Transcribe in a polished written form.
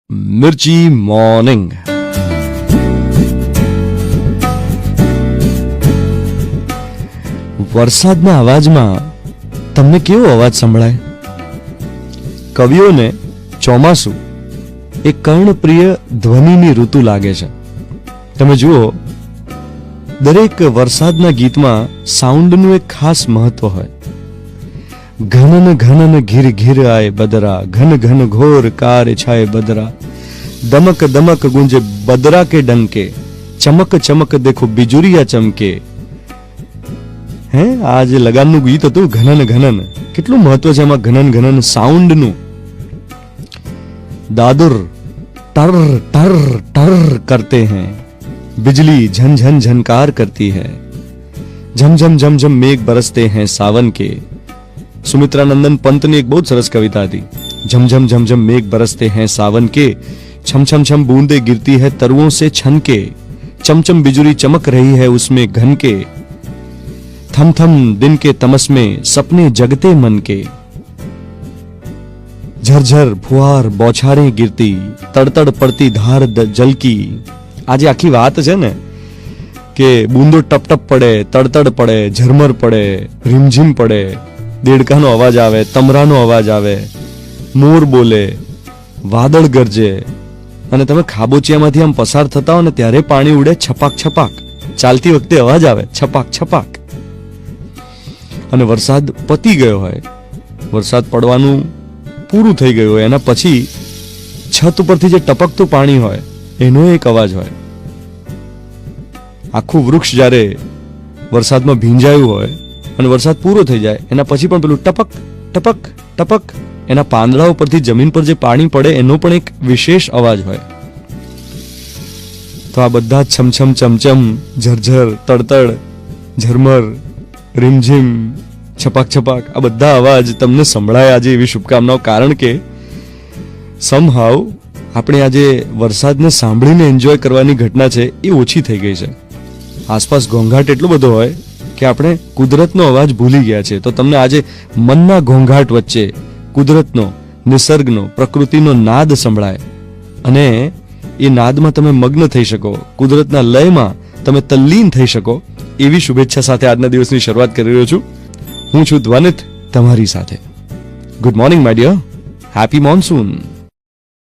मिर्ची मॉर्निंग। વરસાદના અવાજમાં તમને કેવો અવાજ સંભળાય? કવિઓને ચોમાસું એક કર્ણપ્રિય ધ્વનિની ઋતુ લાગે છે. તમે જુઓ, દરેક વરસાદના ગીતમાં સાઉન્ડનું એક ખાસ મહત્વ હોય. ઘનન ઘનન ઘીર ઘીર આય બદરા, ઘન ઘન ઘોર કાર છાય બદરા, દમક દમક ગુંજે બદરા કે ડંકે, ચમક ચમક દેખો બિજુરિયા ચમકે. હે, આ જે લગાનનું ગીત હતું ઘનન ઘનન, કેટલું મહત્વ છે એમાં ઘનન ઘનન સાઉન્ડનું. દાદુર ટર ટર ટર કરતે हैं, बिजली झन झन झनकार करती है, झम झम झम झम मेघ बरसते हैं सावन के. सुमित्रानंदन पंत ने एक बहुत सरस कविता थी. झम झम झम झम मेघ बरसते हैं सावन के, छम छम छम बूंदे गिरती है तरुओं से छन के, चमचम बिजुली चमक रही है उसमें घन के, थम थम दिन के तमस में सपने जगते मन के, झरझर फुहार बौछारें गिरती, तड़तड़ पड़ती धार जल की. आज आखी વાત છે ને કે બૂંદો ટપ ટપ પડે, તડતડ પડે, ઝરમર પડે, રીમઝીમ પડે, દેડકાનો અવાજ આવે, તમરાનો અવાજ આવે, મોર બોલે, વાદળ ગરજે, અને તમે ખાબોચિયામાંથી આમ પસાર થતા હો ને ત્યારે પાણી ઉડે છપાક છપાક, ચાલતી વખતે અવાજ આવે છપાક છપાક. અને વરસાદ પતી ગયો હોય, વરસાદ પડવાનું પૂરું થઈ ગયું હોય, એના પછી છત ઉપરથી જે ટપકતું પાણી હોય એનો એક અવાજ હોય. આખું વૃક્ષ જ્યારે વરસાદમાં ભીંજાયું હોય અને વરસાદ પૂરો થઈ જાય એના પછી પણ પેલું ટપક ટપક ટપક એના પાંદડા ઉપરથી જમીન પર જે પાણી પડે એનો પણ એક વિશેષ અવાજ હોય. તો આ બધા છમછમ ચમચમ, ઝરઝર, તડતડ, ઝરમર, રીમઝીમ, છપાક છપાક, આ બધા અવાજ તમને સંભળાય આજે એવી શુભકામનાઓ. કારણ કે સમહાવ આપણે આજે વરસાદને સાંભળીને એન્જોય કરવાની ઘટના છે એ ઓછી થઈ ગઈ છે. આસપાસ ઘોંઘાટ એટલો બધો હોય કે આપણે કુદરતનો અવાજ ભૂલી ગયા છે. તો તમને આજે મનના ઘોંઘાટ વચ્ચે કુદરતનો, નિસર્ગનો, પ્રકૃતિનો નાદ સંભળાય અને એ નાદમાં તમે મગ્ન થઈ શકો, કુદરતના લયમાં તમે તલ્લીન થઈ શકો, એવી શુભેચ્છા સાથે આજના દિવસની શરૂઆત કરી રહ્યો છું. હું છું ધ્વનિત તમારી સાથે. Good morning my dear, happy monsoon.